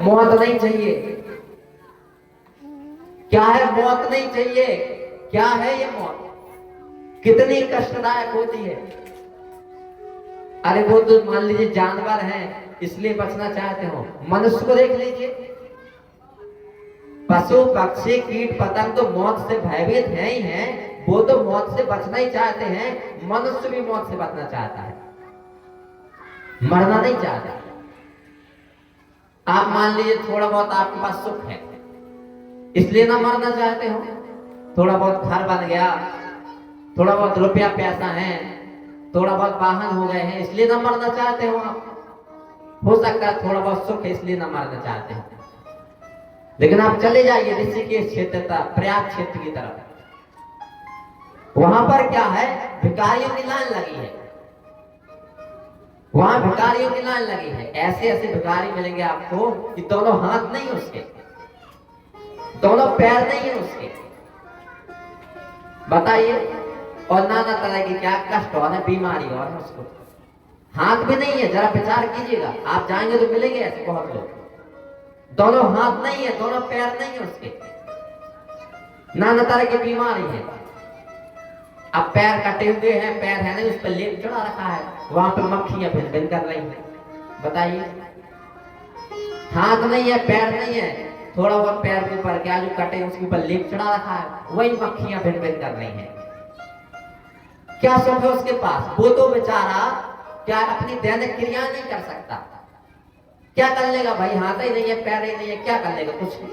मौत नहीं चाहिए। क्या है मौत नहीं चाहिए? क्या है ये मौत? कितनी कष्टदायक होती है। अरे वो तो मान लीजिए जानवर हैं इसलिए बचना चाहते हो, मनुष्य को देख लीजिए, पशु पक्षी कीट पतंग तो मौत से भयभीत है ही हैं, वो तो मौत से बचना ही चाहते हैं। मनुष्य भी मौत से बचना चाहता है, मरना नहीं चाहता। आप मान लीजिए थोड़ा बहुत आपके पास सुख है इसलिए ना मरना चाहते हो, थोड़ा बहुत घर बन गया, थोड़ा बहुत रुपया पैसा है, थोड़ा बहुत वाहन हो गए हैं इसलिए ना मरना चाहते हो आप। हो सकता है थोड़ा बहुत सुख है इसलिए ना मरना चाहते हैं। लेकिन आप चले जाइए ऋषिकेश क्षेत्र तक, प्रयाग क्षेत्र की तरफ, वहां पर क्या है, भिखारियों की लाइन लगी है। वहां भिखारियों की लाइन लगी है, ऐसे ऐसे भिखारी मिलेंगे आपको कि दोनों हाथ नहीं उसके, दोनों पैर नहीं है उसके, बताइए। और नाना तरह की क्या कष्ट और है, बीमारी और है उसको, हाथ भी नहीं है। जरा विचार कीजिएगा, आप जाएंगे तो मिलेंगे ऐसे बहुत लोग, दोनों हाथ नहीं है, दोनों पैर नहीं है उसके, नाना तरह की बीमारी है। अब पैर कटे हुए हैं, पैर है नहीं, उस पर लेप चढ़ा रखा है, वहां पे मक्खियां भिन भिन कर रही हैं, बताइए। हाथ नहीं है, पैर नहीं है, थोड़ा बहुत पैर के ऊपर क्या जो कटे उसके ऊपर लेप चढ़ा रखा है, वही मक्खियां भिन भिन कर रही हैं। क्या सुख है उसके पास? वो तो बेचारा क्या अपनी दैनिक क्रिया नहीं कर सकता। क्या कर लेगा भाई, हाथ ही नहीं है, पैर ही नहीं है, क्या कर लेगा? कुछ नहीं,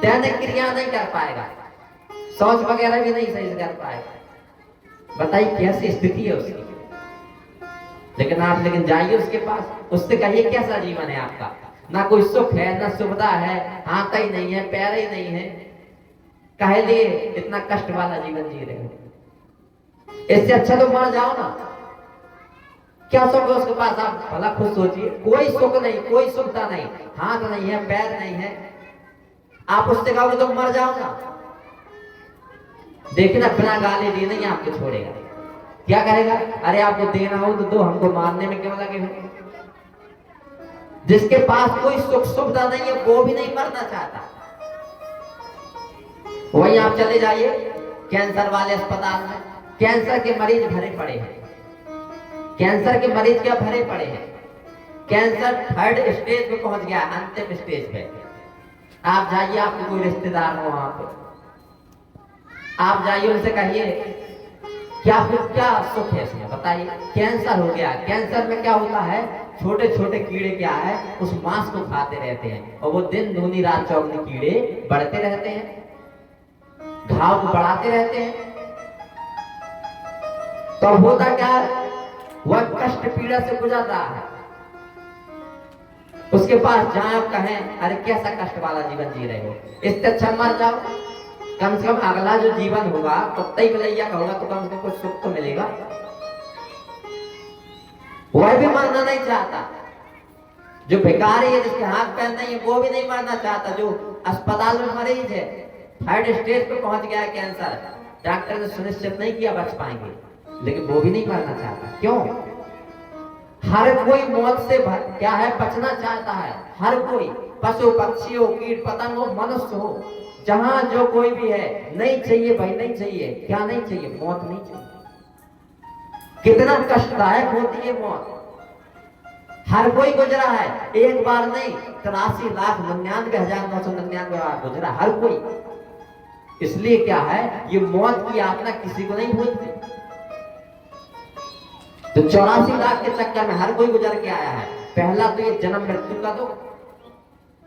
दैनिक क्रिया नहीं कर पाएगा, शौच वगैरह भी नहीं सही से कर पाएगा। बताइए कैसी स्थिति है उसकी। लेकिन जाइए उसके पास, उससे कहिए कैसा जीवन है आपका, ना कोई सुख है, ना सुविधा है, हाथ ही नहीं है, पैर ही नहीं है, कहे लिए इतना कष्ट वाला जीवन जी रहे हो। इससे अच्छा तो मर जाओ ना। क्या सुख है उसके पास? आप भला खुद सोचिए, कोई सुख नहीं, कोई सुविधा नहीं, हाथ नहीं है, पैर नहीं है, आप उससे कहोगे तो मर जाओ ना। देखिए ना, बिना गाली दिए नहीं आपको छोड़ेगा। क्या कहेगा? अरे आपको देना हो तो दो, हमको मारने में क्यों लगे हो? जिसके पास कोई सुख सुविधा नहीं है वो भी नहीं मरना चाहता। वहीं आप चले जाइए कैंसर वाले अस्पताल में, कैंसर के मरीज भरे पड़े हैं, कैंसर के मरीज क्या भरे पड़े हैं। कैंसर 3rd स्टेज पे पहुंच गया, अंतिम स्टेज पे। आप जाइए, आपके कोई रिश्तेदार हो वहां पे, आप जाइए उनसे कहिए क्या क्या सुख है इसमें, बताइए। कैंसर हो गया, कैंसर में क्या होता है, छोटे छोटे कीड़े क्या है उस मांस को खाते रहते हैं, और वो दिन दूनी रात चौगनी कीड़े बढ़ते रहते हैं, घाव को बढ़ाते रहते हैं। तो होता क्या है, वह कष्ट पीड़ा से गुजर रहा है, उसके पास जाए आप कहें अरे कैसा कष्ट वाला जीवन जी रहे हो, इससे अच्छा मर जाओ। कम से कम अगला जो जीवन होगा कुत्ता ही मिलैया का होगा, तो कम से कम कुछ सुख तो मिलेगा। वह भी मरना नहीं चाहता। जो भिखारी है, जिसके हाथ पैर नहीं है, वो भी नहीं मरना चाहता। जो अस्पताल में मरीज है, 3rd स्टेज पे पहुंच गया है कैंसर, डॉक्टर ने सुनिश्चित नहीं किया बच पाएंगे, लेकिन वो भी नहीं मरना चाहता। क्यों? हर कोई मौत से क्या है, बचना चाहता है। हर कोई, पशु पक्षी हो, कीट पतंग हो, मनुष्य हो, जहां जो कोई भी है, नहीं चाहिए भाई, नहीं चाहिए। क्या नहीं चाहिए? मौत नहीं चाहिए। कितना कष्टदायक होती है मौत, हर कोई गुजरा है, एक बार नहीं, 83,99,999 बार गुजरा हर कोई। इसलिए क्या है, ये मौत की यातना किसी को नहीं भूलती। तो 84 लाख के चक्कर में हर कोई गुजर के आया है। पहला तो ये जन्म मृत्यु का दुख,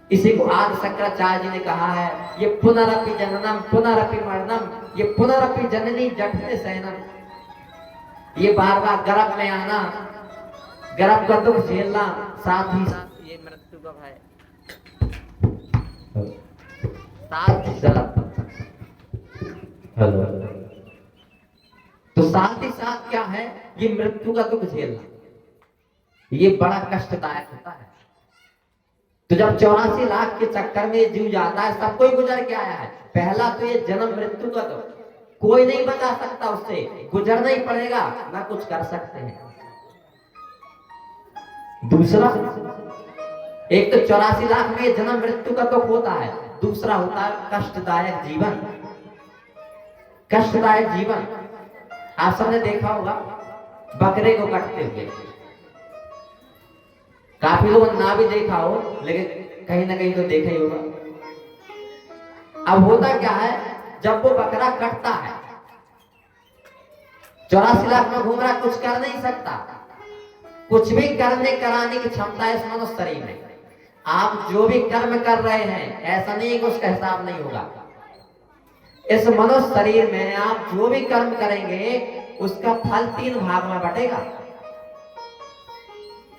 इसी को आदि शंकराचार्य जी ने कहा है, ये पुनरपि जननम पुनरपि मरणम, ये पुनरपि जननी जठरे शयनम, ये बार बार गर्भ में आना, गर्भ का दुख झेलना, साथ ही साथ ये मृत्यु का भय, साथ ही साथ हेलो, तो साथ ही साथ क्या है, ये मृत्यु का दुख झेलना, ये बड़ा कष्टदायक होता है। तो जब 84 लाख के चक्कर में जीव जाता है, सब कोई गुजर के आया है। पहला तो ये जन्म मृत्यु का दुख, कोई नहीं बचा सकता, उससे गुजरना ही पड़ेगा, ना कुछ कर सकते हैं। दूसरा एक तो 84 लाख में जन्म मृत्यु का दुख होता है, दूसरा होता है कष्टदायक जीवन। कष्टदायक जीवन आप सबने देखा होगा बकरे को काटते हुए, काफी लोगों ने ना भी देखा हो लेकिन कहीं ना कहीं तो देखा ही होगा। अब होता क्या है, जब वो बकरा कटता है, 84 लाख में घूम रहा, कुछ कर नहीं सकता, कुछ भी करने कराने की क्षमता है इस मनुष्य शरीर में। आप जो भी कर्म कर रहे हैं ऐसा नहीं है कि उसका हिसाब नहीं होगा। इस मनुष्य शरीर में आप जो भी कर्म करेंगे उसका फल 3 भाग में बटेगा।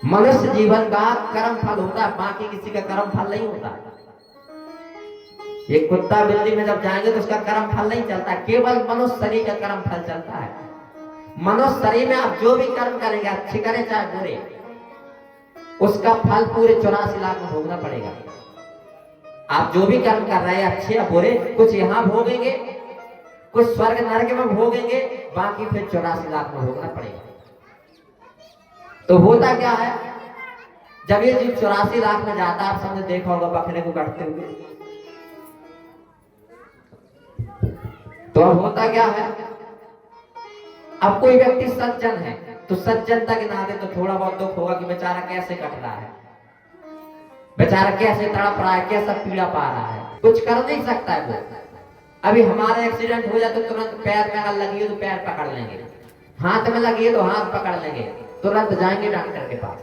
मनुष्य जीवन का कर्म फल होता है, बाकी किसी का कर्म फल नहीं होता। ये कुत्ता बिल्ली में जब जाएंगे तो उसका कर्म फल नहीं चलता, केवल मनुष्य शरीर का कर्म फल चलता है। मनुष्य शरीर में आप जो भी कर्म करेंगे, अच्छे करें चाहे बुरे, उसका फल पूरे 84 लाख में भोगना पड़ेगा। आप जो भी कर्म कर रहे हैं अच्छे या बुरे, कुछ यहां भोगेंगे, कुछ स्वर्ग नरक में भोगेंगे, बाकी फिर 84 लाख में भोगना पड़ेगा। तो होता क्या है, जब ये जीव 84 लाख में जाता है, आप सबने देखा होगा बकरे को काटते हुए, तो अब होता क्या है, अब कोई व्यक्ति सज्जन है तो सज्जनता के नाते तो थोड़ा बहुत दुख होगा कि बेचारा कैसे कट रहा है, बेचारा कैसे तड़प रहा है, कैसा पीड़ा पा रहा है, कुछ कर नहीं सकता है वो। अभी हमारा एक्सीडेंट हो जाए तो तुरंत पैर में अगर लगी है तो पैर पकड़ लेंगे, हाथ में लगी है तो हाथ पकड़ लेंगे, तुरंत जाएंगे डॉक्टर के पास।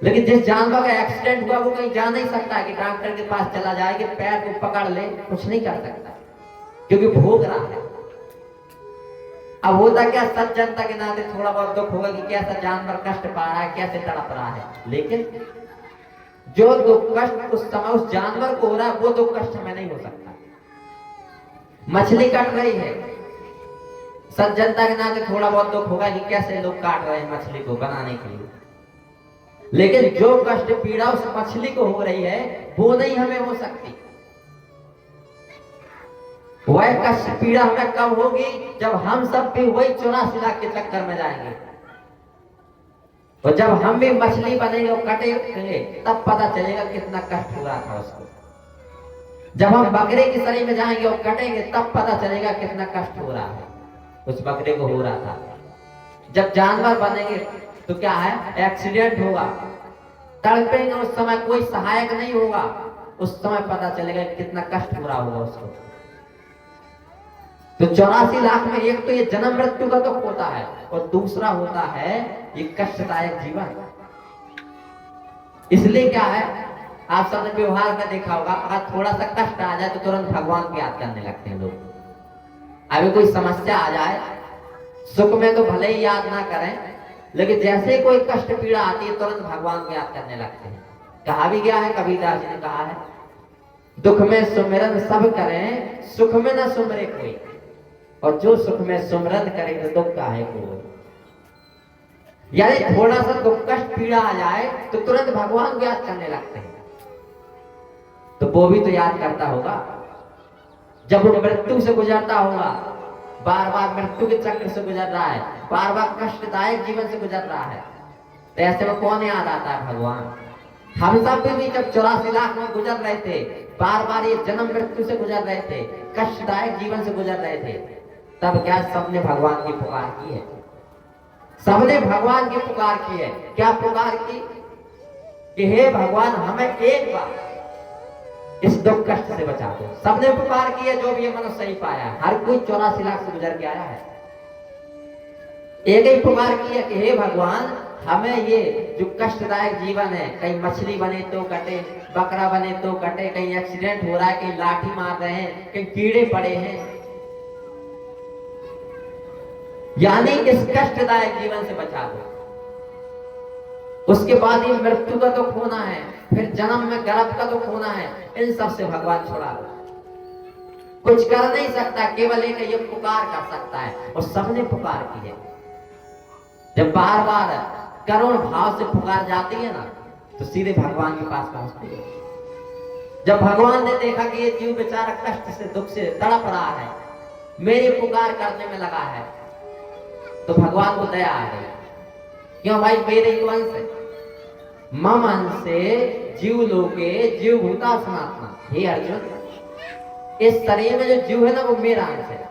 लेकिन जिस जानवर का एक्सीडेंट हुआ वो कहीं जा नहीं सकता कि डॉक्टर के पास चला जाए कि पैर को पकड़ ले, कुछ नहीं कर सकता क्योंकि भोग रहा है। अब होता क्या, सज्जनता के नाते थोड़ा बहुत दुख होगा कि कैसा जानवर कष्ट पा रहा है, कैसे तड़प रहा है, लेकिन जो दुख कष्ट उस समय उस जानवर को हो रहा है वो दुख कष्ट में नहीं हो सकता। मछली कट रही है, सज्जनता के नाते थोड़ा बहुत दुख होगा कि कैसे लोग काट रहे हैं मछली को बनाने के लिए, लेकिन जो कष्ट पीड़ा उस मछली को हो रही है वो नहीं हमें हो सकती। वह कष्ट पीड़ा हमें कब होगी, जब हम सब भी वही 84 लाख के चक्कर में जाएंगे, और जब हम भी मछली बनेंगे और कटेंगे तब पता चलेगा कितना कष्ट हो रहा था उसको। जब हम बकरे की शरीर में जाएंगे और कटेंगे तब पता चलेगा कितना कष्ट हो रहा है उस बकरे को हो रहा था। जब जानवर बनेंगे तो क्या है, एक्सीडेंट होगा, तड़पेंगे, उस समय कोई सहायक नहीं होगा, उस समय पता चलेगा कितना कष्ट हो रहा होगा उसको। तो 84 लाख में एक तो ये जन्म मृत्यु का दुख होता है और दूसरा होता है ये कष्टदायक जीवन। इसलिए क्या है, आप सबने व्यवहार में देखा होगा, अगर थोड़ा सा कष्ट आ जाए तो तुरंत भगवान को याद करने लगते हैं लोग। अभी कोई समस्या आ जाए, सुख में तो भले ही याद ना करें, लेकिन जैसे ही कोई कष्ट पीड़ा आती है तुरंत भगवान को याद करने लगते हैं। कहा भी गया है, कबीरदास जी ने कहा है, दुख में सुमिरन सब करें, सुख में न सुमरे कोई, और जो सुख में सुमरन करे तो दुख का है कोई। यानी थोड़ा सा दुख कष्ट पीड़ा आ जाए तो तुरंत भगवान को याद करने लगते हैं। तो वो भी तो याद करता होगा, जब वो मृत्यु से गुजरता होगा, बार बार मृत्यु के चक्र से गुजर रहा है, बार बार कष्टदायक जीवन से गुजर रहा है, तो ऐसे में कौन याद आता है, भगवान। हम सब भी जब 84 लाख में गुजर रहे थे, बार बार ये जन्म मृत्यु से गुजर रहे थे, कष्टदायक जीवन से गुजर रहे थे, तब क्या सबने भगवान की पुकार की है, सबने भगवान की पुकार की है। क्या पुकार की कि हे भगवान हमें एक बार इस दुख कष्ट से बचा दो। सबने पुकार की है, जो भी ये मनुष्य सही पाया, हर कोई 84 लाख से गुजर के आया है, एक ही पुकार की है कि हे भगवान हमें ये जो कष्टदायक जीवन है, कहीं मछली बने तो कटे, बकरा बने तो कटे, कहीं एक्सीडेंट हो रहा है, कहीं लाठी मार रहे हैं, कहीं कीड़े पड़े हैं, यानी इस कष्टदायक जीवन से बचा दो। उसके बाद ये मृत्यु का दुख होना है, फिर जन्म में गर्भ का दुख होना है, इन सब से भगवान छुड़ा दो। कुछ कर नहीं सकता, केवल एक ये पुकार कर सकता है, और सबने पुकार की है। जब बार बार करुण भाव से पुकार जाती है ना, तो सीधे भगवान के पास पहुंचती है। जब भगवान ने देखा कि ये जीव बेचारा कष्ट से दुख से तड़प रहा है, मेरी पुकार करने में लगा है, तो भगवान को दया आ गई, क्यों भाई मेरे ही वंश है, मम अंशे जीव लोके जीव भूता सनातना। हे अर्जुन, इस शरीर में जो जीव है ना वो मेरा अंश है।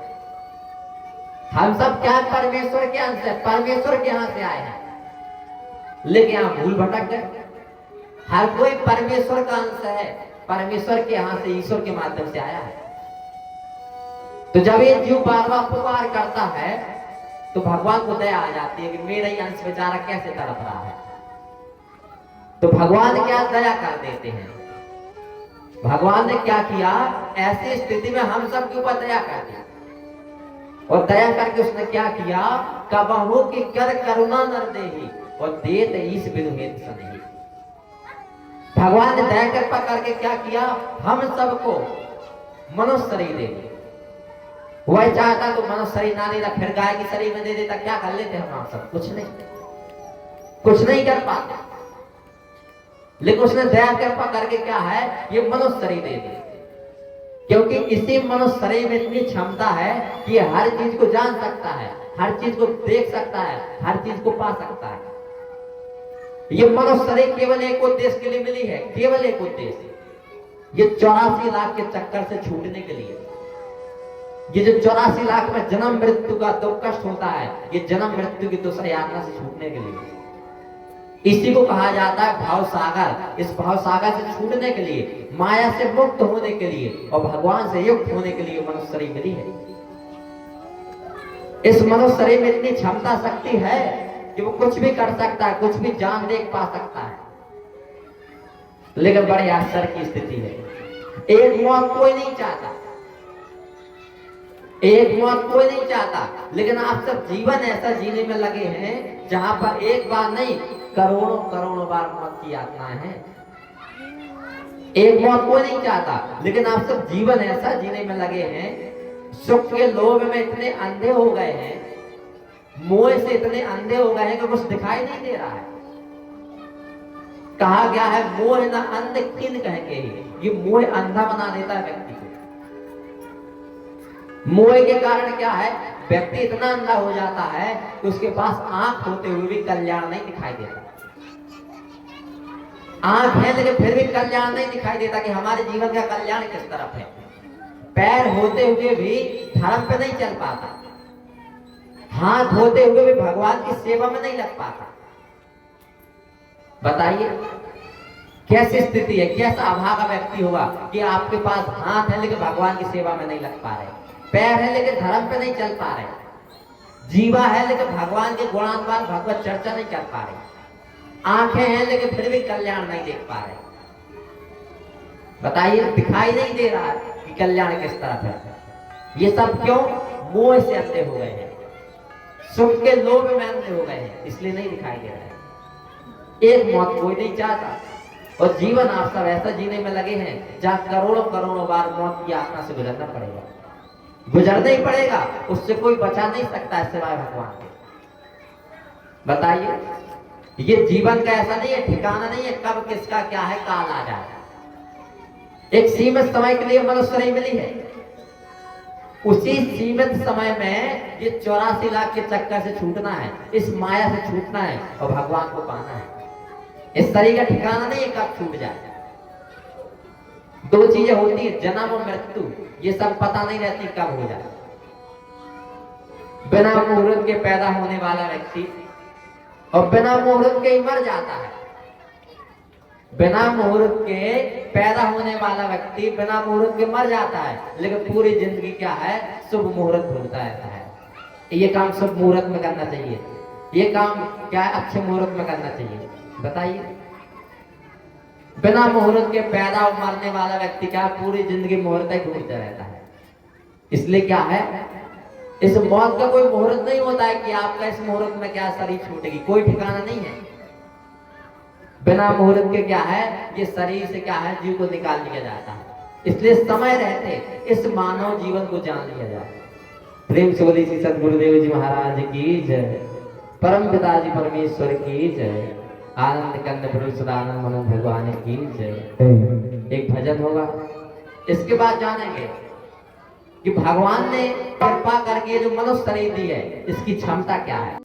हम सब क्या परमेश्वर के अंश है, परमेश्वर के यहां से आए हैं, लेकिन यहां भूल भटक गए। हर कोई परमेश्वर का अंश है, परमेश्वर के यहां से ईश्वर के माध्यम से आया है। तो जब ये जीव बार बार पुकार करता है तो भगवान को दया आ जाती है कि मेरा ही अंश बेचारा कैसे तड़प रहा है। तो भगवान क्या दया कर देते हैं। भगवान ने क्या किया, ऐसी स्थिति में हम सब के ऊपर दया कर दी, और दया करके उसने क्या किया, कबहू की कर करुणा नर देही और देत ईश बिनु हेत सनेही। भगवान ने दया कृपा करके क्या किया, हम सबको मनुष्य शरीर दे दी। वह चाहता तो मनुष्य शरीर ना देता, फिर गाय की शरीर में दे देता, क्या कर लेते हम सब, कुछ नहीं कर पाते। लेकिन उसने दया कृपा करके क्या है, ये मनुष्य शरीर दे दी, क्योंकि इसी मनुष्य शरीर में इतनी क्षमता है कि हर चीज को जान सकता है, हर चीज को देख सकता है, हर चीज को पा सकता है। ये मनुष्य शरीर केवल एक उद्देश्य के लिए मिली है, केवल एक उद्देश्य, ये 84 लाख के चक्कर से छूटने के लिए। ये जो 84 लाख में जन्म मृत्यु का दुख कष्ट होता है, ये जन्म मृत्यु की दूसरी यातना से छूटने के लिए। इसी को कहा जाता है भाव सागर। इस भाव सागर से छूटने के लिए, माया से मुक्त होने के लिए और भगवान से युक्त होने के लिए मनुष्य शरीर मिली है। इस मनुष्य शरीर में इतनी क्षमता शक्ति है कि वो कुछ भी कर सकता है, कुछ भी जान देख पा सकता है। लेकिन बड़े आश्चर्य की स्थिति है, एक मौत कोई नहीं चाहता, एक मौत कोई नहीं चाहता, लेकिन आप सब जीवन ऐसा जीने में लगे हैं जहां पर एक बार नहीं करोड़ों करोड़ों बार मौत की यातनाएं हैं। एक मौत कोई नहीं चाहता, लेकिन आप सब जीवन ऐसा जीने में लगे हैं, सुख के लोभ में इतने अंधे हो गए हैं, मोह से इतने अंधे हो गए हैं कि कुछ दिखाई नहीं दे रहा है। कहा गया है मोह न अंध किन कह के ही, ये मोह अंधा बना देता है व्यक्ति को। मोह के कारण क्या है, व्यक्ति इतना अंधा हो जाता है कि उसके पास आंख होते हुए भी कल्याण नहीं दिखाई देता। आंख है लेकिन फिर भी कल्याण नहीं दिखाई देता कि हमारे जीवन का कल्याण किस तरफ है। पैर होते हुए भी धर्म पे नहीं चल पाता, हाथ होते हुए भी भगवान की सेवा में नहीं लग पाता। बताइए कैसी स्थिति है, कैसा अभागा व्यक्ति होगा कि आपके पास हाथ है लेकिन भगवान की सेवा में नहीं लग पा रहे, पैर है लेकिन धर्म पे नहीं चल पा रहे, जीवा है लेकिन भगवान के गुणान्वान भगवत चर्चा नहीं कर पा रहे, आंखें हैं लेकिन फिर भी कल्याण नहीं देख पा रहे। बताइए दिखाई नहीं दे रहा है कि कल्याण किस तरफ है। ये सब क्यों, मोह से अंधे हो गए हैं, सुख के लोभ में अंधे हो गए हैं, इसलिए नहीं दिखाई दे रहा है। एक मौत कोई नहीं चाहता, और जीवन आप सब ऐसा जीने में लगे हैं जहां करोड़ों करोड़ों बार मौत की यातना से गुजरना पड़ेगा, गुजरना ही पड़ेगा, उससे कोई बचा नहीं सकता है सिवाय भगवान के। बताइए ये जीवन का ऐसा नहीं है, ठिकाना नहीं है कब किसका क्या है, काल आ जाए। एक सीमित समय के लिए मनुष्य शरीर मिली है, उसी सीमित समय में ये 84 लाख के चक्कर से छूटना है, इस माया से छूटना है और भगवान को पाना है। इस शरीर का ठिकाना नहीं है कब छूट जाए। दो चीजें होती है, जन्म और मृत्यु, ये सब पता नहीं रहती कब हो जाए। बिना मुहूर्त के पैदा होने वाला व्यक्ति और बिना मुहूर्त के ही मर जाता है। बिना मुहूर्त के पैदा होने वाला व्यक्ति बिना मुहूर्त के मर जाता है, लेकिन पूरी जिंदगी क्या है, शुभ मुहूर्त ढूंढता रहता है। ये काम शुभ मुहूर्त में करना चाहिए, ये काम क्या है अच्छे मुहूर्त में करना चाहिए। बताइए बिना मुहूर्त के पैदा और मरने वाला व्यक्ति क्या पूरी जिंदगी मुहूर्त ही ढूंढता रहता है। इसलिए क्या है, इस मौत का कोई मुहूर्त नहीं होता है कि आपका इस मुहूर्त में क्या शरीर छूटेगी, कोई ठिकाना नहीं है। बिना मुहूर्त के क्या है, ये शरीर से क्या है, जीव को निकाल लिया जाता है। इसलिए समय रहते इस मानव जीवन को जान लिया जाए। प्रेम से बोली श्री सदगुरुदेव जी महाराज की जय, परम पिता जी परमेश्वर की जय, आनंद कंद प्रभु सदानंद मनो भगवान की जय। एक भजन होगा, इसके बाद जानेंगे कि भगवान ने कृपा करके जो मनुष्य शरीर दी है इसकी क्षमता क्या है।